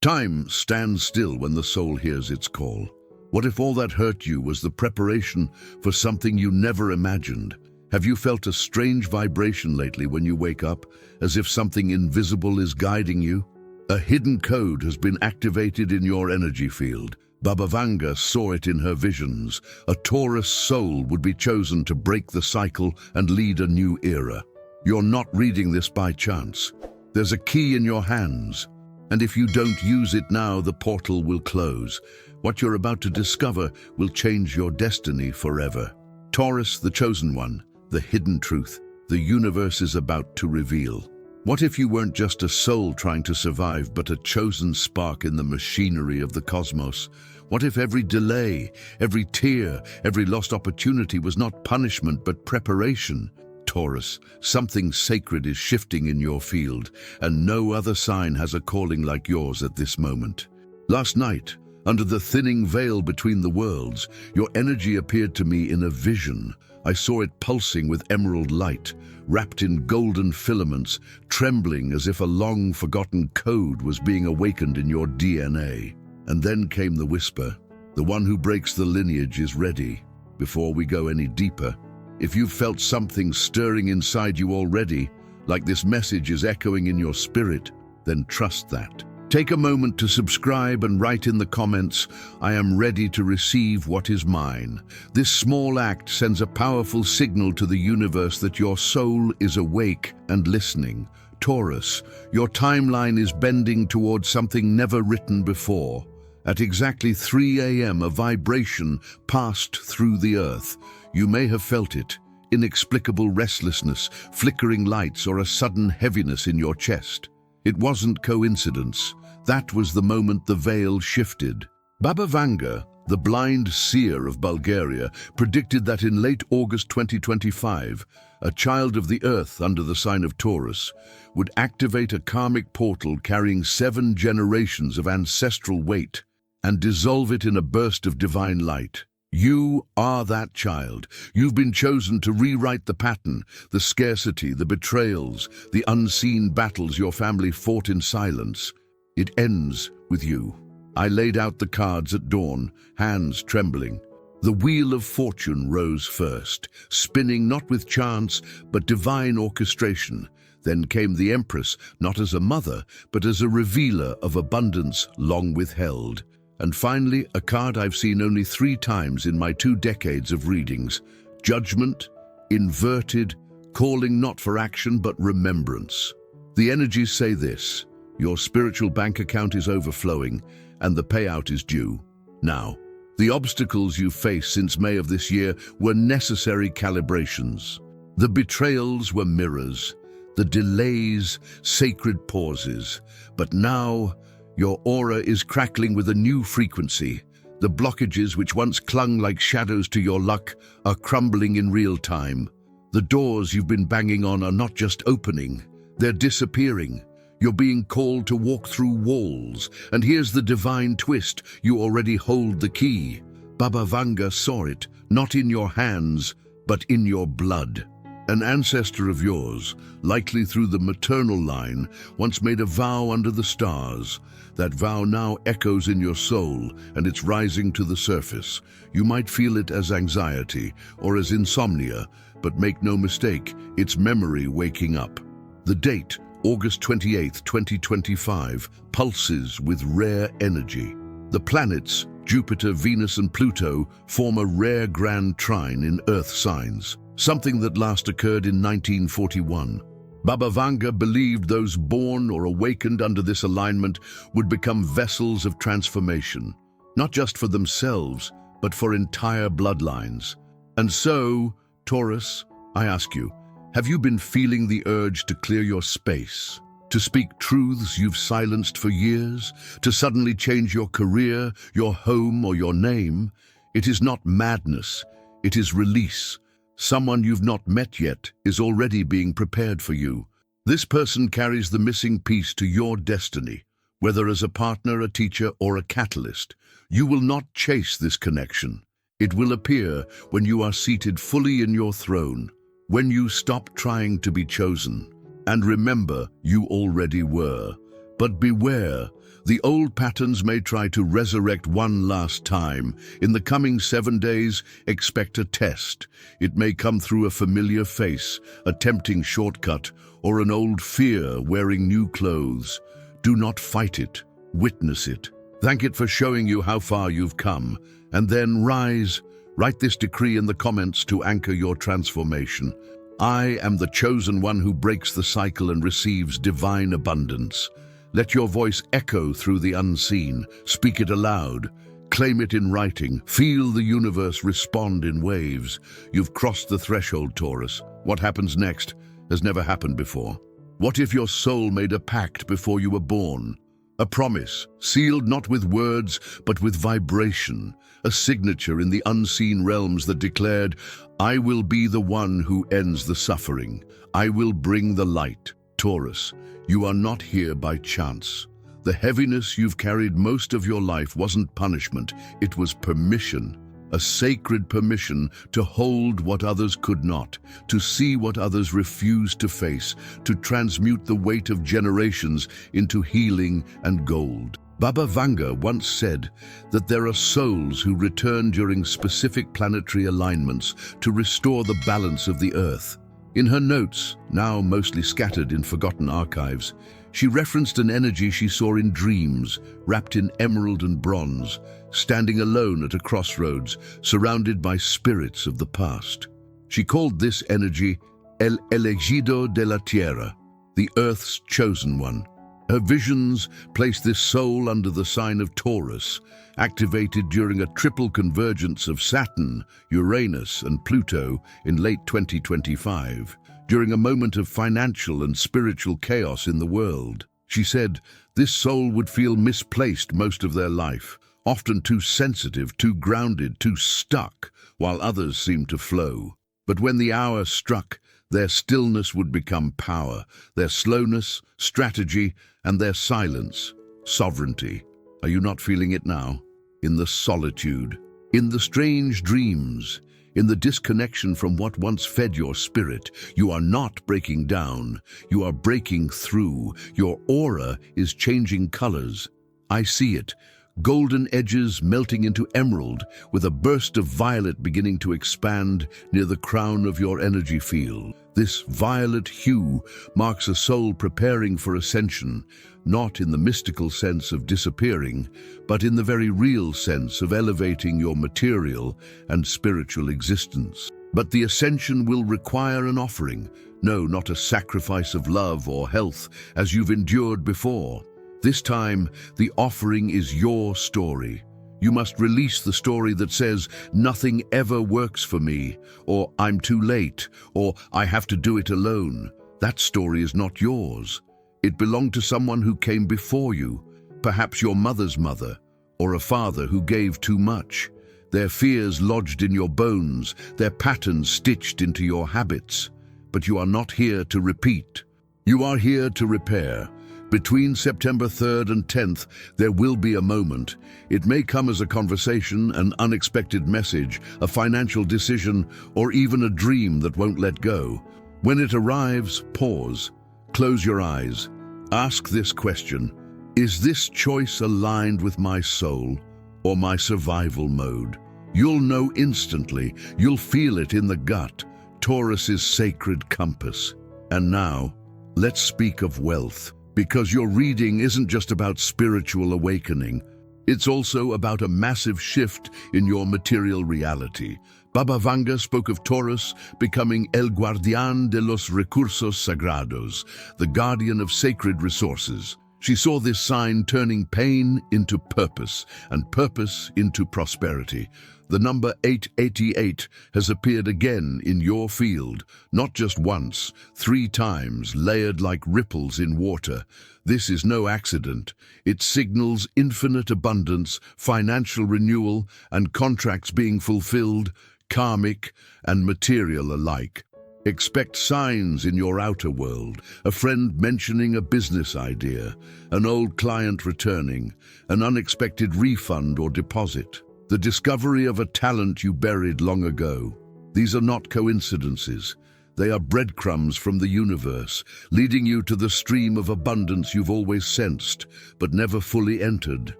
Time stands still when the soul hears its call. What if all that hurt you was the preparation for something you never imagined? Have you felt a strange vibration lately when you wake up, as if something invisible is guiding you? A hidden code has been activated in your energy field. Baba Vanga saw it in her visions. A Taurus soul would be chosen to break the cycle and lead a new era. You're not reading this by chance. There's a key in your hands, and if you don't use it now, the portal will close. What you're about to discover will change your destiny forever. Taurus, the chosen one, the hidden truth, the universe is about to reveal. What if you weren't just a soul trying to survive, but a chosen spark in the machinery of the cosmos? What if every delay, every tear, every lost opportunity was not punishment but preparation? Taurus, something sacred is shifting in your field, and no other sign has a calling like yours at this moment. Last night, under the thinning veil between the worlds, your energy appeared to me in a vision. I saw it pulsing with emerald light, wrapped in golden filaments, trembling as if a long-forgotten code was being awakened in your DNA. And then came the whisper, "The one who breaks the lineage is ready." Before we go any deeper, if you've felt something stirring inside you already, like this message is echoing in your spirit, then trust that. Take a moment to subscribe and write in the comments, "I am ready to receive what is mine." This small act sends a powerful signal to the universe that your soul is awake and listening. Taurus, your timeline is bending towards something never written before. At exactly 3 a.m., a vibration passed through the earth. You may have felt it, inexplicable restlessness, flickering lights, or a sudden heaviness in your chest. It wasn't coincidence. That was the moment the veil shifted. Baba Vanga, the blind seer of Bulgaria, predicted that in late August 2025, a child of the earth under the sign of Taurus would activate a karmic portal carrying 7 generations of ancestral weight and dissolve it in a burst of divine light. You are that child. You've been chosen to rewrite the pattern, the scarcity, the betrayals, the unseen battles your family fought in silence. It ends with you. I laid out the cards at dawn, hands trembling. The wheel of fortune rose first, spinning not with chance, but divine orchestration. Then came the Empress, not as a mother, but as a revealer of abundance long withheld. And finally, a card I've seen only 3 times in my 2 decades of readings. Judgment, inverted, calling not for action but remembrance. The energies say this: your spiritual bank account is overflowing, and the payout is due. Now, the obstacles you faced since May of this year were necessary calibrations. The betrayals were mirrors, the delays, sacred pauses. But now, your aura is crackling with a new frequency. The blockages which once clung like shadows to your luck are crumbling in real time. The doors you've been banging on are not just opening, they're disappearing. You're being called to walk through walls, and here's the divine twist: you already hold the key. Baba Vanga saw it, not in your hands, but in your blood. An ancestor of yours, likely through the maternal line, once made a vow under the stars. That vow now echoes in your soul, and it's rising to the surface. You might feel it as anxiety or as insomnia, but make no mistake, it's memory waking up. The date, August 28, 2025, pulses with rare energy. The planets, Jupiter, Venus, and Pluto, form a rare grand trine in Earth signs, something that last occurred in 1941. Baba Vanga believed those born or awakened under this alignment would become vessels of transformation, not just for themselves, but for entire bloodlines. And so, Taurus, I ask you, have you been feeling the urge to clear your space, to speak truths you've silenced for years, to suddenly change your career, your home, or your name? It is not madness, it is release. Someone you've not met yet is already being prepared for you. This person carries the missing piece to your destiny, whether as a partner, a teacher, or a catalyst. You will not chase this connection. It will appear when you are seated fully in your throne, when you stop trying to be chosen. And remember, you already were. But beware, the old patterns may try to resurrect one last time. In the coming 7 days, expect a test. It may come through a familiar face, a tempting shortcut, or an old fear wearing new clothes. Do not fight it, witness it. Thank it for showing you how far you've come, and then rise. Write this decree in the comments to anchor your transformation. I am the chosen one who breaks the cycle and receives divine abundance. Let your voice echo through the unseen. Speak it aloud. Claim it in writing. Feel the universe respond in waves. You've crossed the threshold, Taurus. What happens next has never happened before. What if your soul made a pact before you were born? A promise, sealed not with words, but with vibration. A signature in the unseen realms that declared, I will be the one who ends the suffering. I will bring the light. Taurus, you are not here by chance. The heaviness you've carried most of your life wasn't punishment, it was permission. A sacred permission to hold what others could not, to see what others refused to face, to transmute the weight of generations into healing and gold. Baba Vanga once said that there are souls who return during specific planetary alignments to restore the balance of the earth. In her notes, now mostly scattered in forgotten archives, she referenced an energy she saw in dreams, wrapped in emerald and bronze, standing alone at a crossroads, surrounded by spirits of the past. She called this energy El Elegido de la Tierra, the Earth's chosen one. Her visions placed this soul under the sign of Taurus, activated during a triple convergence of Saturn, Uranus, and Pluto in late 2025. During a moment of financial and spiritual chaos in the world. She said this soul would feel misplaced most of their life, often too sensitive, too grounded, too stuck, while others seemed to flow. But when the hour struck, their stillness would become power, their slowness, strategy, and their silence, sovereignty. Are you not feeling it now? In the solitude, in the strange dreams, in the disconnection from what once fed your spirit, you are not breaking down, you are breaking through. Your aura is changing colors. I see it, golden edges melting into emerald, with a burst of violet beginning to expand near the crown of your energy field. This violet hue marks a soul preparing for ascension, not in the mystical sense of disappearing, but in the very real sense of elevating your material and spiritual existence. But the ascension will require an offering, no, not a sacrifice of love or health as you've endured before. This time, the offering is your story. You must release the story that says, nothing ever works for me, or I'm too late, or I have to do it alone. That story is not yours. It belonged to someone who came before you, perhaps your mother's mother, or a father who gave too much. Their fears lodged in your bones, their patterns stitched into your habits. But you are not here to repeat. You are here to repair. Between September 3rd and 10th, there will be a moment. It may come as a conversation, an unexpected message, a financial decision, or even a dream that won't let go. When it arrives, pause. Close your eyes. Ask this question. Is this choice aligned with my soul or my survival mode? You'll know instantly. You'll feel it in the gut. Taurus's sacred compass. And now, let's speak of wealth. Because your reading isn't just about spiritual awakening. It's also about a massive shift in your material reality. Baba Vanga spoke of Taurus becoming El Guardián de los Recursos Sagrados, the guardian of sacred resources. She saw this sign turning pain into purpose and purpose into prosperity. The number 888 has appeared again in your field, not just once, 3 times, layered like ripples in water. This is no accident. It signals infinite abundance, financial renewal, and contracts being fulfilled, karmic and material alike. Expect signs in your outer world, a friend mentioning a business idea, an old client returning, an unexpected refund or deposit, the discovery of a talent you buried long ago. These are not coincidences. They are breadcrumbs from the universe, leading you to the stream of abundance you've always sensed, but never fully entered.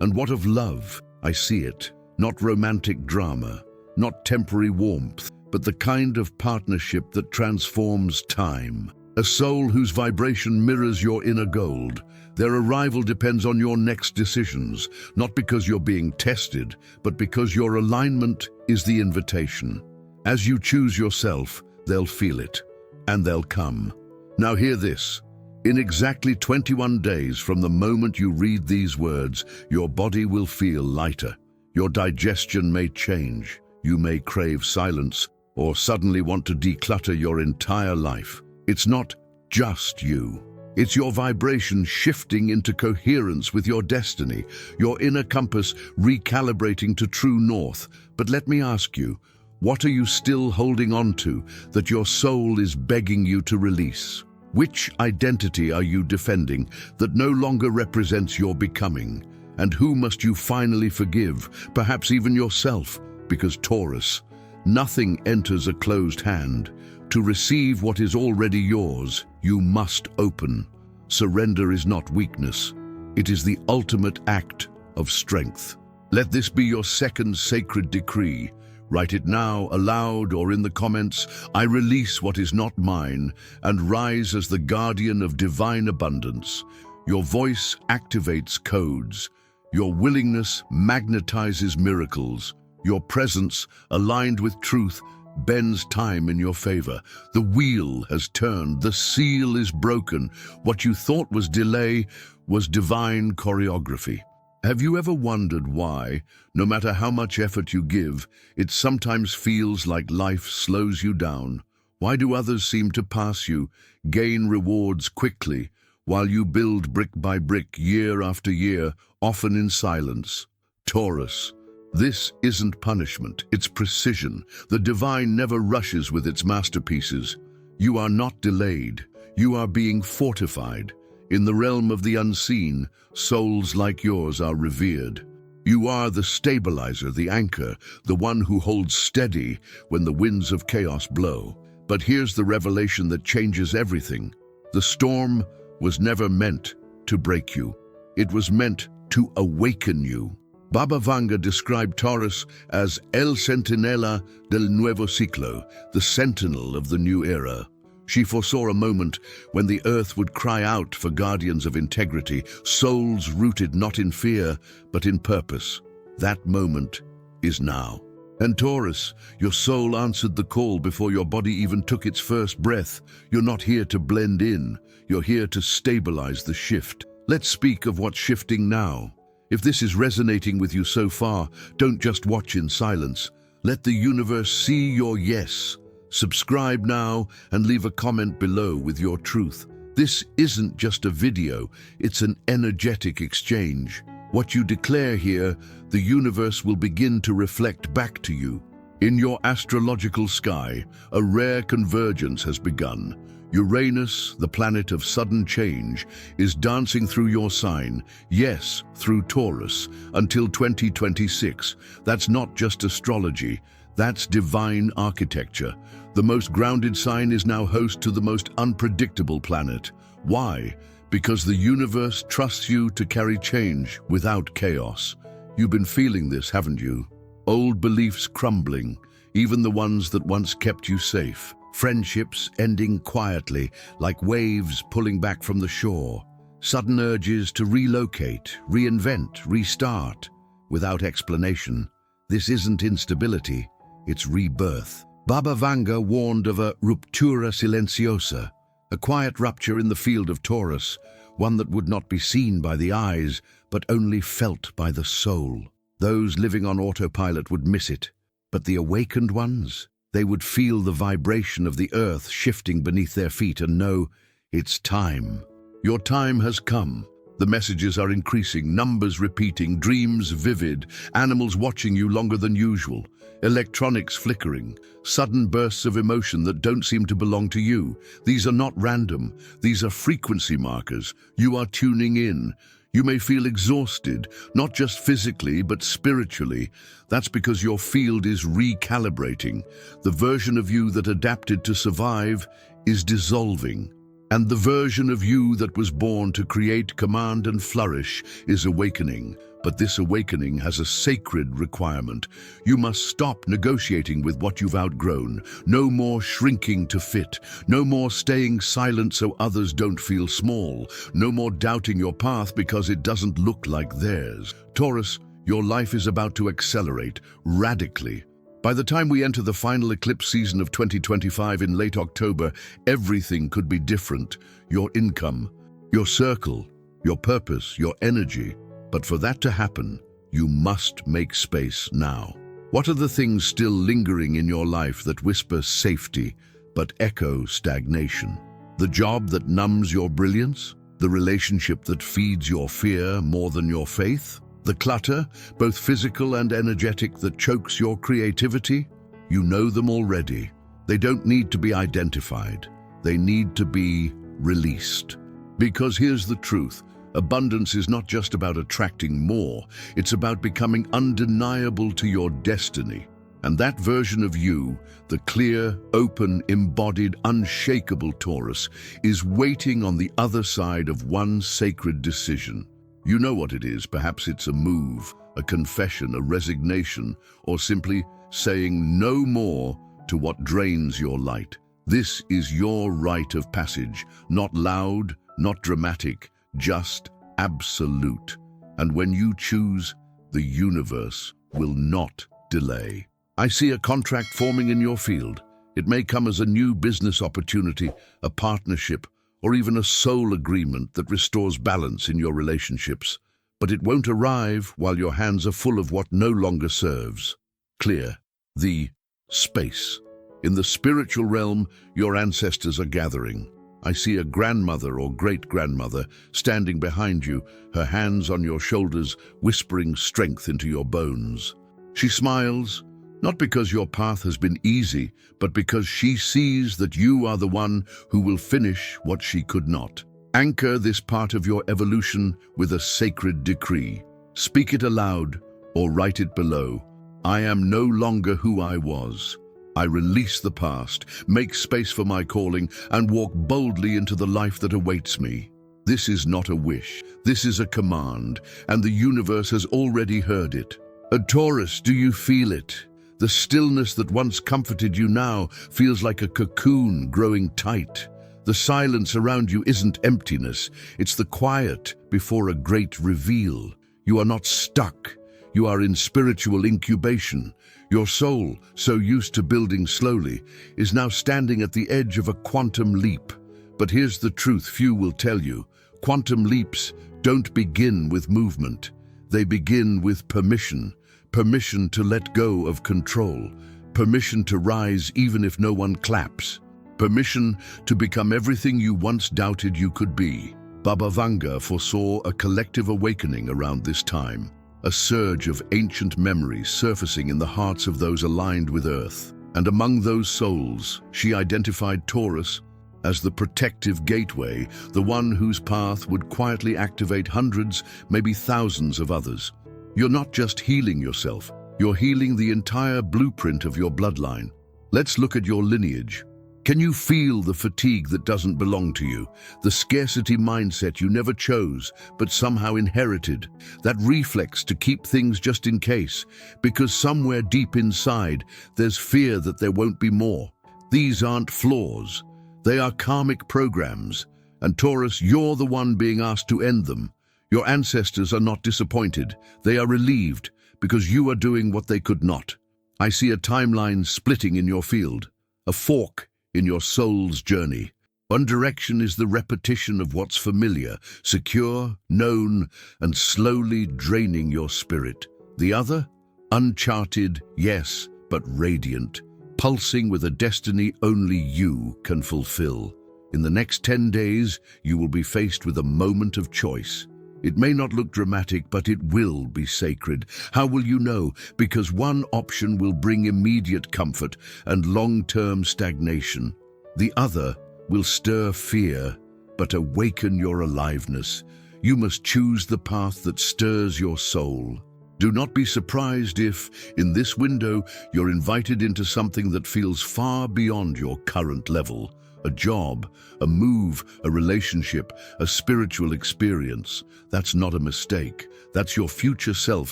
And what of love? I see it. Not romantic drama, not temporary warmth, but the kind of partnership that transforms time. A soul whose vibration mirrors your inner gold. Their arrival depends on your next decisions, not because you're being tested, but because your alignment is the invitation. As you choose yourself, they'll feel it, and they'll come. Now hear this. In exactly 21 days from the moment you read these words, your body will feel lighter. Your digestion may change. You may crave silence, or suddenly want to declutter your entire life. It's not just you. It's your vibration shifting into coherence with your destiny, your inner compass recalibrating to true north. But let me ask you, what are you still holding on to that your soul is begging you to release? Which identity are you defending that no longer represents your becoming? And who must you finally forgive, perhaps even yourself? Because Taurus, nothing enters a closed hand. To receive what is already yours, you must open. Surrender is not weakness. It is the ultimate act of strength. Let this be your second sacred decree. Write it now, aloud, or in the comments. I release what is not mine and rise as the guardian of divine abundance. Your voice activates codes. Your willingness magnetizes miracles. Your presence, aligned with truth, bends time in your favor. The wheel has turned. The seal is broken. What you thought was delay was divine choreography. Have you ever wondered why, no matter how much effort you give, it sometimes feels like life slows you down? Why do others seem to pass you, gain rewards quickly, while you build brick by brick, year after year, often in silence? Taurus, this isn't punishment, it's precision. The divine never rushes with its masterpieces. You are not delayed, you are being fortified. In the realm of the unseen, souls like yours are revered. You are the stabilizer, the anchor, the one who holds steady when the winds of chaos blow. But here's the revelation that changes everything. The storm was never meant to break you. It was meant to awaken you. Baba Vanga described Taurus as El Centinela del Nuevo Ciclo, the sentinel of the new era. She foresaw a moment when the earth would cry out for guardians of integrity, souls rooted not in fear, but in purpose. That moment is now. And Taurus, your soul answered the call before your body even took its first breath. You're not here to blend in, you're here to stabilize the shift. Let's speak of what's shifting now. If this is resonating with you so far, don't just watch in silence. Let the universe see your yes. Subscribe now and leave a comment below with your truth. This isn't just a video, it's an energetic exchange. What you declare here, the universe will begin to reflect back to you. In your astrological sky, a rare convergence has begun. Uranus, the planet of sudden change, is dancing through your sign, yes, through Taurus, until 2026. That's not just astrology, that's divine architecture. The most grounded sign is now host to the most unpredictable planet. Why? Because the universe trusts you to carry change without chaos. You've been feeling this, haven't you? Old beliefs crumbling, even the ones that once kept you safe. Friendships ending quietly, like waves pulling back from the shore. Sudden urges to relocate, reinvent, restart, without explanation. This isn't instability, it's rebirth. Baba Vanga warned of a ruptura silenciosa, a quiet rupture in the field of Taurus, one that would not be seen by the eyes, but only felt by the soul. Those living on autopilot would miss it, but the awakened ones, they would feel the vibration of the earth shifting beneath their feet and know it's time. Your time has come. The messages are increasing, numbers repeating, dreams vivid, animals watching you longer than usual, electronics flickering, sudden bursts of emotion that don't seem to belong to you. These are not random. These are frequency markers. You are tuning in. You may feel exhausted, not just physically, but spiritually. That's because your field is recalibrating. The version of you that adapted to survive is dissolving. And the version of you that was born to create, command, and flourish is awakening. But this awakening has a sacred requirement. You must stop negotiating with what you've outgrown. No more shrinking to fit. No more staying silent so others don't feel small. No more doubting your path because it doesn't look like theirs. Taurus, your life is about to accelerate radically. By the time we enter the final eclipse season of 2025 in late October, everything could be different. Your income, your circle, your purpose, your energy. But for that to happen, you must make space now. What are the things still lingering in your life that whisper safety, but echo stagnation? The job that numbs your brilliance? The relationship that feeds your fear more than your faith? The clutter, both physical and energetic, that chokes your creativity? You know them already. They don't need to be identified. They need to be released. Because here's the truth. Abundance is not just about attracting more. It's about becoming undeniable to your destiny. And that version of you, the clear, open, embodied, unshakable Taurus, is waiting on the other side of one sacred decision. You know what it is. Perhaps it's a move, a confession, a resignation, or simply saying no more to what drains your light. This is your rite of passage, not loud, not dramatic, just absolute. And when you choose, the universe will not delay. I see a contract forming in your field. It may come as a new business opportunity, a partnership, or even a soul agreement that restores balance in your relationships. But it won't arrive while your hands are full of what no longer serves. Clear the space. In the spiritual realm, your ancestors are gathering. I see a grandmother or great-grandmother standing behind you, her hands on your shoulders, whispering strength into your bones. She smiles, not because your path has been easy, but because she sees that you are the one who will finish what she could not. Anchor this part of your evolution with a sacred decree. Speak it aloud or write it below. I am no longer who I was. I release the past, make space for my calling, and walk boldly into the life that awaits me. This is not a wish. This is a command, and the universe has already heard it. Taurus, do you feel it? The stillness that once comforted you now feels like a cocoon growing tight. The silence around you isn't emptiness. It's the quiet before a great reveal. You are not stuck. You are in spiritual incubation. Your soul, so used to building slowly, is now standing at the edge of a quantum leap. But here's the truth few will tell you. Quantum leaps don't begin with movement. They begin with permission. Permission to let go of control. Permission to rise even if no one claps. Permission to become everything you once doubted you could be. Baba Vanga foresaw a collective awakening around this time. A surge of ancient memories surfacing in the hearts of those aligned with Earth. And among those souls, she identified Taurus as the protective gateway, the one whose path would quietly activate hundreds, maybe thousands of others. You're not just healing yourself, you're healing the entire blueprint of your bloodline. Let's look at your lineage. Can you feel the fatigue that doesn't belong to you? The scarcity mindset you never chose, but somehow inherited? That reflex to keep things just in case, because somewhere deep inside, there's fear that there won't be more. These aren't flaws. They are karmic programs. And Taurus, you're the one being asked to end them. Your ancestors are not disappointed. They are relieved, because you are doing what they could not. I see a timeline splitting in your field, a fork in your soul's journey. One direction is the repetition of what's familiar, secure, known, and slowly draining your spirit. The other, uncharted, yes, but radiant, pulsing with a destiny only you can fulfill. In the next 10 days, you will be faced with a moment of choice. It may not look dramatic, but it will be sacred. How will you know? Because one option will bring immediate comfort and long-term stagnation. The other will stir fear, but awaken your aliveness. You must choose the path that stirs your soul. Do not be surprised if, in this window, you're invited into something that feels far beyond your current level. A job, a move, a relationship, a spiritual experience. That's not a mistake. That's your future self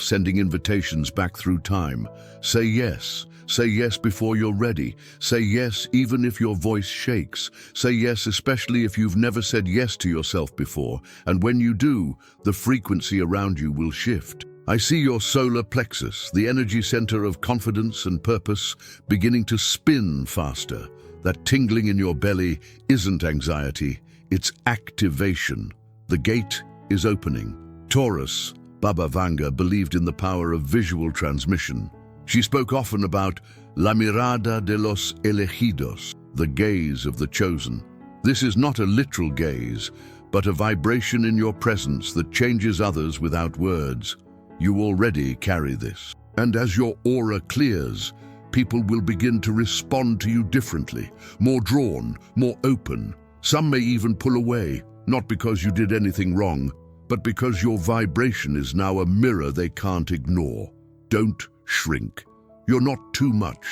sending invitations back through time. Say yes. Say yes before you're ready. Say yes even if your voice shakes. Say yes especially if you've never said yes to yourself before. And when you do, the frequency around you will shift. I see your solar plexus, the energy center of confidence and purpose, beginning to spin faster. That tingling in your belly isn't anxiety, it's activation. The gate is opening. Taurus, Baba Vanga, believed in the power of visual transmission. She spoke often about la mirada de los elegidos, the gaze of the chosen. This is not a literal gaze, but a vibration in your presence that changes others without words. You already carry this. And as your aura clears, people will begin to respond to you differently, more drawn, more open. Some may even pull away, not because you did anything wrong, but because your vibration is now a mirror they can't ignore. Don't shrink. You're not too much.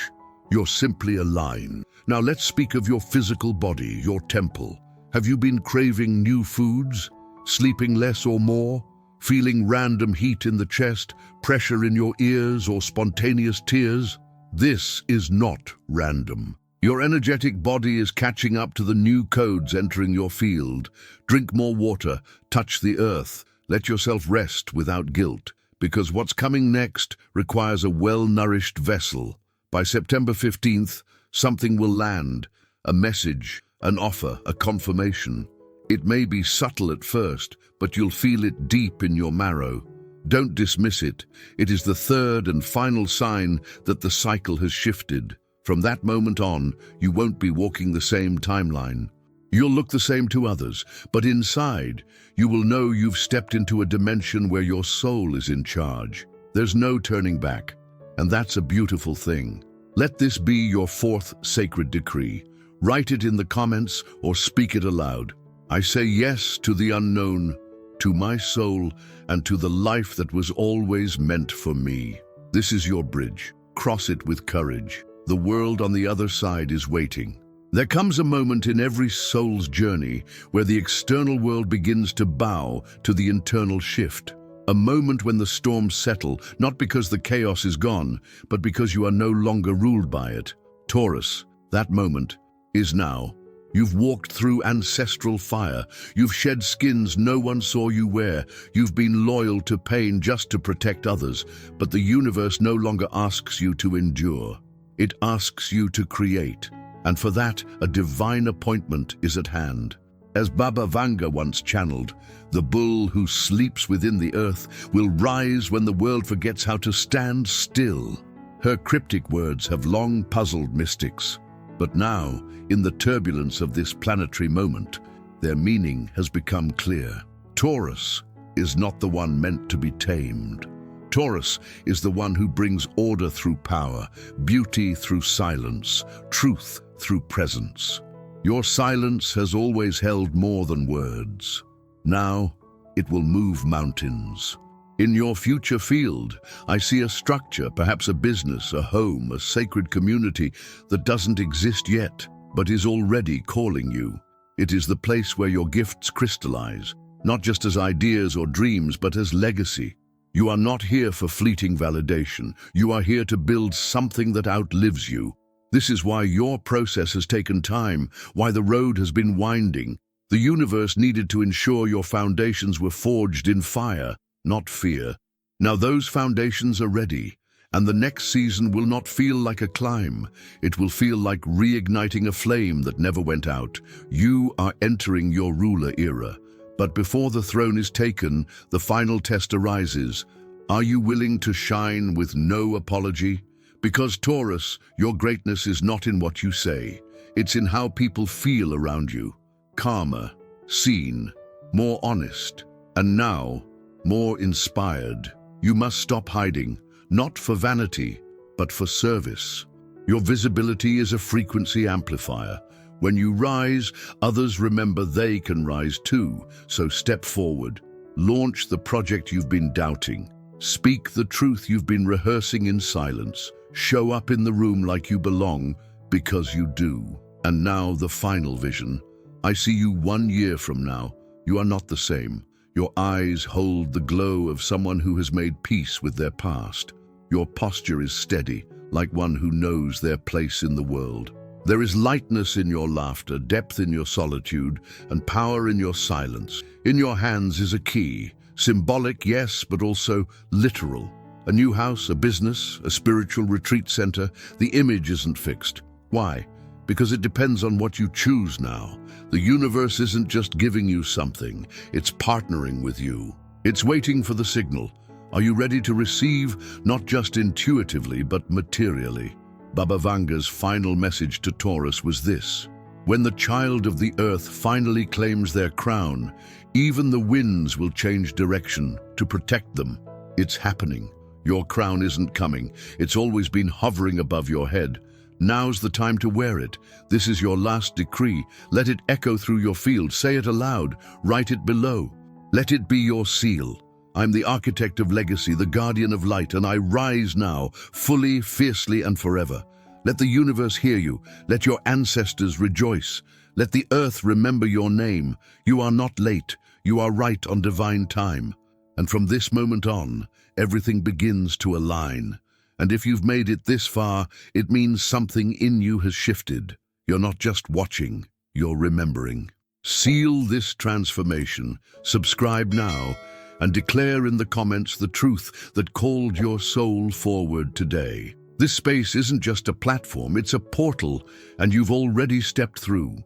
You're simply a line. Now let's speak of your physical body, your temple. Have you been craving new foods? Sleeping less or more? Feeling random heat in the chest, pressure in your ears, or spontaneous tears? This is not random. Your energetic body is catching up to the new codes entering your field. Drink more water, touch the earth, let yourself rest without guilt, because what's coming next requires a well-nourished vessel. By September 15th, something will land, a message, an offer, a confirmation. It may be subtle at first, but you'll feel it deep in your marrow. Don't dismiss it. It is the third and final sign that the cycle has shifted. From that moment on, you won't be walking the same timeline. You'll look the same to others, but inside, you will know you've stepped into a dimension where your soul is in charge. There's no turning back, and that's a beautiful thing. Let this be your fourth sacred decree. Write it in the comments or speak it aloud. I say yes to the unknown, to my soul, and to the life that was always meant for me. This is your bridge. Cross it with courage. The world on the other side is waiting. There comes a moment in every soul's journey where the external world begins to bow to the internal shift. A moment when the storms settle, not because the chaos is gone, but because you are no longer ruled by it. Taurus, that moment is now. You've walked through ancestral fire. You've shed skins no one saw you wear. You've been loyal to pain just to protect others. But the universe no longer asks you to endure. It asks you to create. And for that, a divine appointment is at hand. As Baba Vanga once channeled, the bull who sleeps within the earth will rise when the world forgets how to stand still. Her cryptic words have long puzzled mystics. But now, in the turbulence of this planetary moment, their meaning has become clear. Taurus is not the one meant to be tamed. Taurus is the one who brings order through power, beauty through silence, truth through presence. Your silence has always held more than words. Now, it will move mountains. In your future field, I see a structure, perhaps a business, a home, a sacred community that doesn't exist yet, but is already calling you. It is the place where your gifts crystallize, not just as ideas or dreams, but as legacy. You are not here for fleeting validation. You are here to build something that outlives you. This is why your process has taken time, why the road has been winding. The universe needed to ensure your foundations were forged in fire, not fear. Now those foundations are ready, and the next season will not feel like a climb. It will feel like reigniting a flame that never went out. You are entering your ruler era. But before the throne is taken, the final test arises. Are you willing to shine with no apology? Because Taurus, your greatness is not in what you say. It's in how people feel around you. Calmer, seen, more honest, and now, more inspired. You must stop hiding, not for vanity, but for service. Your visibility is a frequency amplifier. When you rise, others remember they can rise too, so step forward. Launch the project you've been doubting. Speak the truth you've been rehearsing in silence. Show up in the room like you belong, because you do. And now the final vision. I see you 1 year from now. You are not the same. Your eyes hold the glow of someone who has made peace with their past. Your posture is steady, like one who knows their place in the world. There is lightness in your laughter, depth in your solitude, and power in your silence. In your hands is a key, symbolic, yes, but also literal. A new house, a business, a spiritual retreat center. The image isn't fixed. Why? Because it depends on what you choose now. The universe isn't just giving you something, it's partnering with you. It's waiting for the signal. Are you ready to receive, not just intuitively, but materially? Baba Vanga's final message to Taurus was this: when the child of the earth finally claims their crown, even the winds will change direction to protect them. It's happening. Your crown isn't coming. It's always been hovering above your head. Now's the time to wear it. This is your last decree. Let it echo through your field. Say it aloud. Write it below. Let it be your seal. I'm the architect of legacy, the guardian of light, and I rise now, fully, fiercely, and forever. Let the universe hear you. Let your ancestors rejoice. Let the earth remember your name. You are not late. You are right on divine time. And from this moment on, everything begins to align. And if you've made it this far, it means something in you has shifted. You're not just watching, you're remembering. Seal this transformation. Subscribe now and declare in the comments the truth that called your soul forward today. This space isn't just a platform, it's a portal, and you've already stepped through.